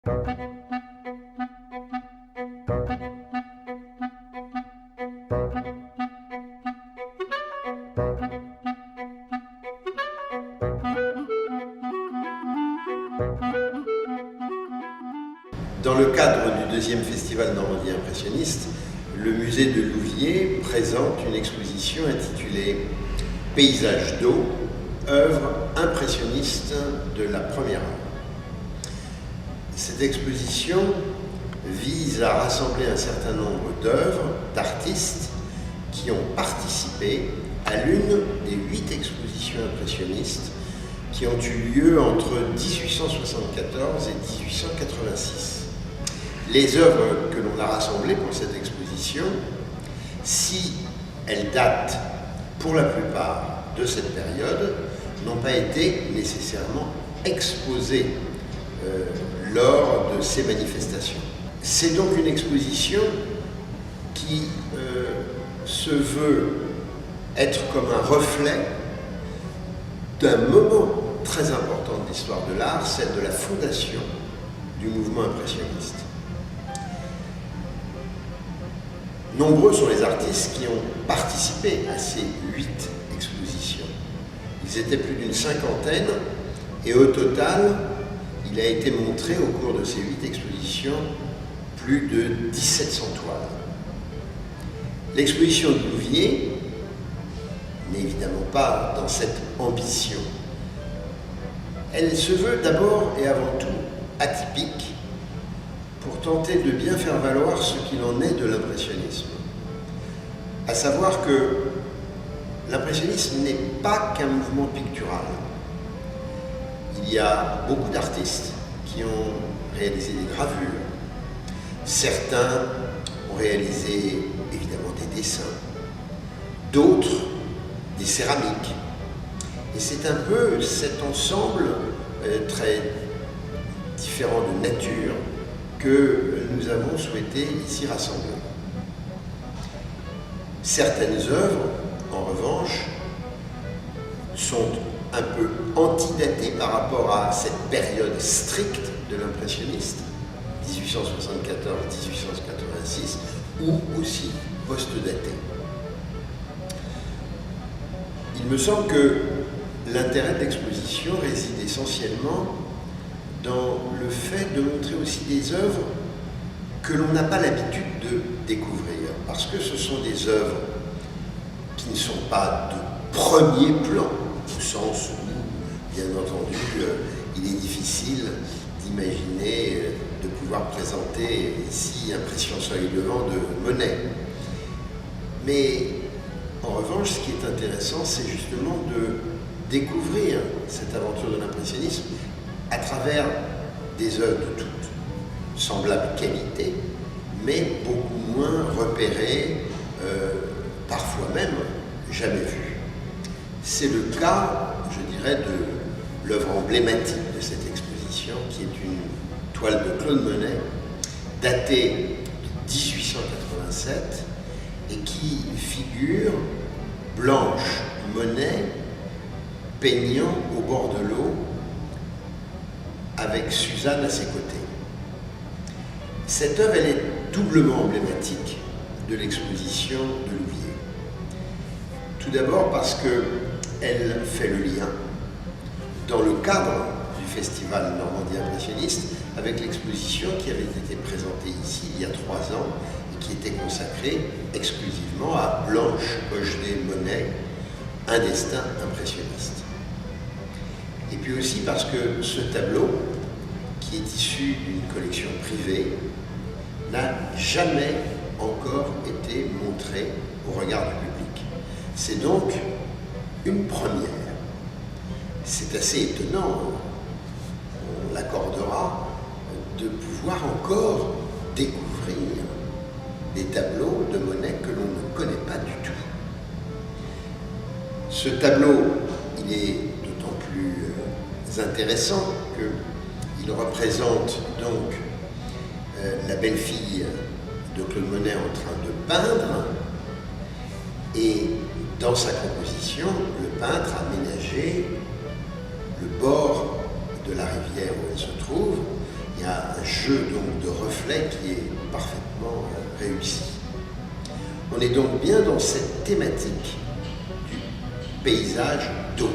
Dans le cadre du deuxième festival Normandie impressionniste, le musée de Louviers présente une exposition intitulée « Paysages d'eau, œuvres impressionnistes de la première heure ». Cette exposition vise à rassembler un certain nombre d'œuvres d'artistes qui ont participé à l'une des 8 expositions impressionnistes qui ont eu lieu entre 1874 et 1886. Les œuvres que l'on a rassemblées pour cette exposition, si elles datent pour la plupart de cette période, n'ont pas été nécessairement exposées lors de ces manifestations. C'est donc une exposition qui se veut être comme un reflet d'un moment très important de l'histoire de l'art, celle de la fondation du mouvement impressionniste. Nombreux sont les artistes qui ont participé à ces 8 expositions. Ils étaient plus d'une cinquantaine et au total, il a été montré au cours de ces 8 expositions plus de 1700 toiles. L'exposition de Louviers n'est évidemment pas dans cette ambition. Elle se veut d'abord et avant tout atypique pour tenter de bien faire valoir ce qu'il en est de l'impressionnisme. À savoir que l'impressionnisme n'est pas qu'un mouvement pictural. Il y a beaucoup d'artistes qui ont réalisé des gravures. Certains ont réalisé évidemment des dessins, d'autres des céramiques. Et c'est un peu cet ensemble très différent de nature que nous avons souhaité ici rassembler. Certaines œuvres, en revanche, sont un peu antidatées par rapport à cette période stricte de l'impressionniste, 1874-1886, ou aussi post-datées. Il me semble que l'intérêt de l'exposition réside essentiellement dans le fait de montrer aussi des œuvres que l'on n'a pas l'habitude de découvrir, parce que ce sont des œuvres qui ne sont pas de premier plan, au sens où, bien entendu, il est difficile d'imaginer de pouvoir présenter ici Impression Soleil Levant de Monet. Mais en revanche, ce qui est intéressant, c'est justement de découvrir cette aventure de l'impressionnisme à travers des œuvres de toute semblable qualité, mais beaucoup moins repérées, parfois même jamais vues. C'est le cas, je dirais, de l'œuvre emblématique de cette exposition, qui est une toile de Claude Monet, datée de 1887, et qui figure Blanche Monet peignant au bord de l'eau avec Suzanne à ses côtés. Cette œuvre, elle est doublement emblématique de l'exposition de Louviers. Tout d'abord parce qu'elle fait le lien, dans le cadre du festival Normandie impressionniste, avec l'exposition qui avait été présentée ici il y a 3 ans et qui était consacrée exclusivement à Blanche Hochdé Monet, un destin impressionniste. Et puis aussi parce que ce tableau, qui est issu d'une collection privée, n'a jamais encore été montré au regard du public. C'est donc une première. C'est assez étonnant, on l'accordera, de pouvoir encore découvrir des tableaux de Monet que l'on ne connaît pas du tout. Ce tableau, il est d'autant plus intéressant qu'il représente donc la belle-fille de Claude Monet en train de peindre, et dans sa composition, le peintre a aménagé le bord de la rivière où elle se trouve Il y a un jeu donc de reflets qui est parfaitement réussi. On est donc bien dans cette thématique du paysage d'eau.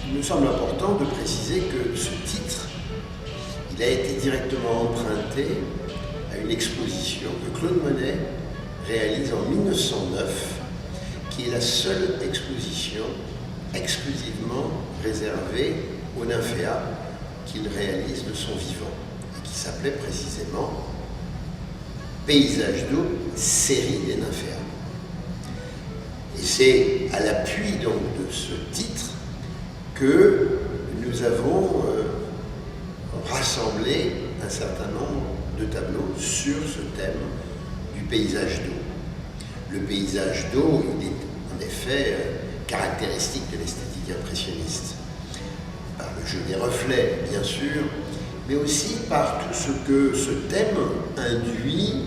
Il me semble important de préciser que ce titre, il a été directement emprunté à une exposition que Claude Monet réalise en 1909, qui est la seule exposition exclusivement réservée aux nymphéas qu'il réalise de son vivant, et qui s'appelait précisément Paysage d'eau, série des nymphéas. Et c'est à l'appui donc de ce titre que nous avons rassemblé un certain nombre de tableaux sur ce thème du paysage d'eau. Le paysage d'eau, il est en effet caractéristique de l'esthétique impressionniste, par le jeu des reflets, bien sûr, mais aussi par tout ce que ce thème induit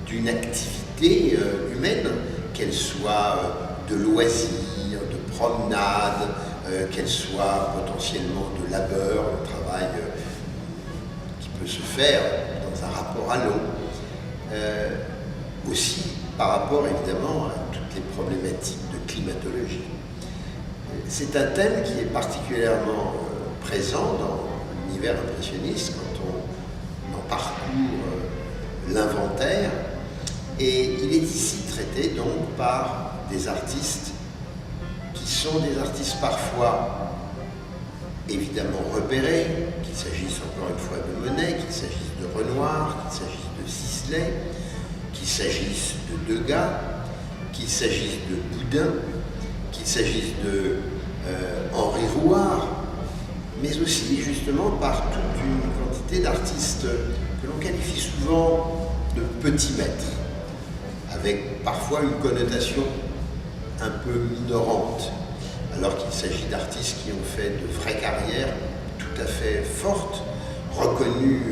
d'une activité humaine, qu'elle soit de loisirs, de promenade, qu'elle soit potentiellement de labeur, le travail qui peut se faire dans un rapport à l'eau, aussi par rapport évidemment à toutes les problématiques de climatologie. C'est un thème qui est particulièrement présent dans l'univers impressionniste quand on en parcourt l'inventaire, et il est ici traité donc par des artistes qui sont des artistes parfois évidemment repérés, qu'il s'agisse encore une fois de Monet, qu'il s'agisse de Renoir, qu'il s'agisse de Sisley, qu'il s'agisse de Degas, qu'il s'agisse de Boudin, qu'il s'agisse de Henri Rouart, mais aussi justement par toute une quantité d'artistes que l'on qualifie souvent de petits maîtres, avec parfois une connotation un peu minorante, alors qu'il s'agit d'artistes qui ont fait de vraies carrières tout à fait fortes, reconnues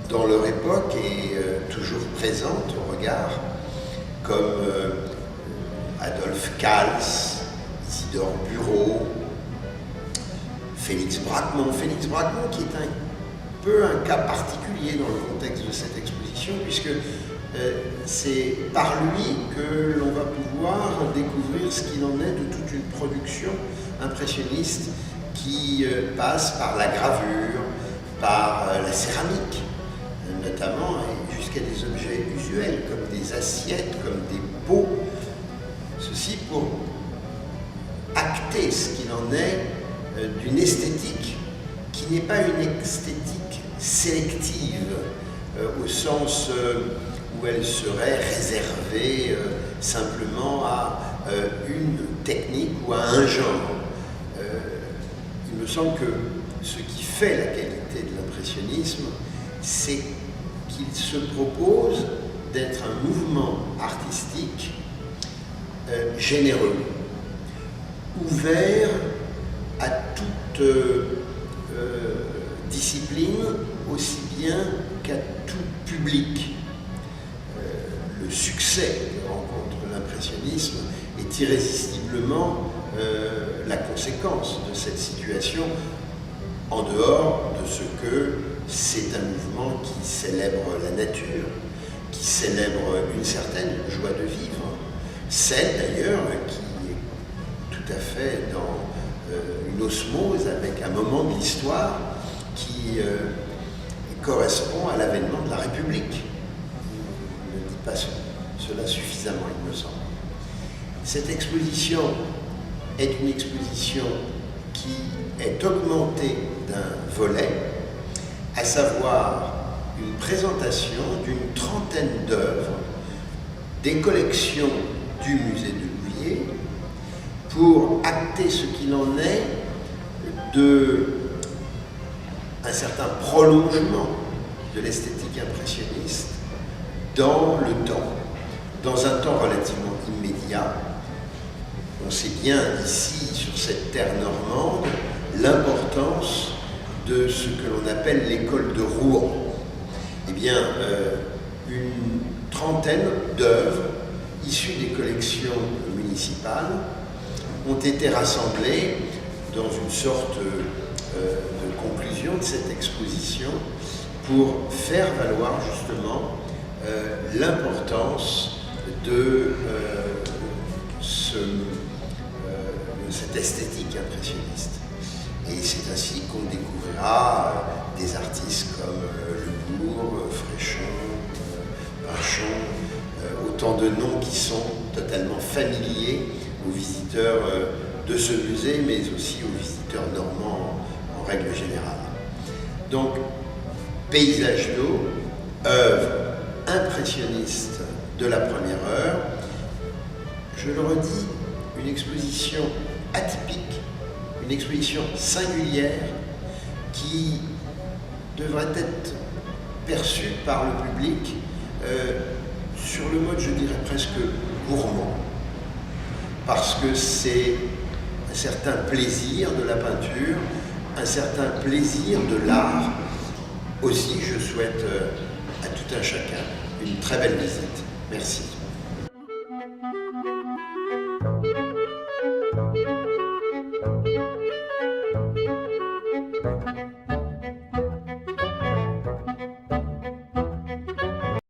dans leur époque et toujours présentes au regard, comme Adolphe Kals, Isidore Bureau, Félix Braquemont. Félix Braquemont qui est un peu un cas particulier dans le contexte de cette exposition, puisque c'est par lui que l'on va pouvoir découvrir ce qu'il en est de toute une production impressionniste qui passe par la gravure, par la céramique notamment, et jusqu'à des objets usuels comme des assiettes, comme des pots. Ceci pour acter ce qu'il en est d'une esthétique qui n'est pas une esthétique sélective au sens où elle serait réservée simplement à une technique ou à un genre. Il me semble que ce qui fait la qualité de l'impressionnisme, c'est qu'il se propose d'être un mouvement artistique généreux, ouvert à toute discipline, aussi bien qu'à tout public. Le succès que rencontre l'impressionnisme est irrésistiblement la conséquence de cette situation, en dehors de ce que c'est un mouvement qui célèbre la nature, qui célèbre une certaine joie de vivre, celle d'ailleurs qui est tout à fait dans une osmose avec un moment de l'histoire qui correspond à l'avènement de la République. Il ne dit pas cela suffisamment, il me semble. Cette exposition est une exposition qui est augmentée d'un volet, à savoir une présentation d'une trentaine d'œuvres des collections du musée de Louviers pour acter ce qu'il en est de un certain prolongement de l'esthétique impressionniste dans le temps, dans un temps relativement immédiat. On sait bien ici, sur cette terre normande, l'importance de ce que l'on appelle l'école de Rouen. Eh bien, une trentaine d'œuvres issues des collections municipales ont été rassemblées dans une sorte de conclusion de cette exposition pour faire valoir justement l'importance de cette esthétique impressionniste. Et c'est ainsi qu'on découvrira des artistes comme Le Bourg, Fréchon, Pinchon, autant de noms qui sont totalement familiers aux visiteurs de ce musée, mais aussi aux visiteurs normands en règle générale. Donc, Paysage d'eau, œuvre impressionniste de la première heure, je le redis, une exposition atypique, une exposition singulière qui devrait être perçue par le public sur le mode, je dirais presque gourmand, parce que c'est un certain plaisir de la peinture, un certain plaisir de l'art. Aussi, je souhaite à tout un chacun une très belle visite. Merci.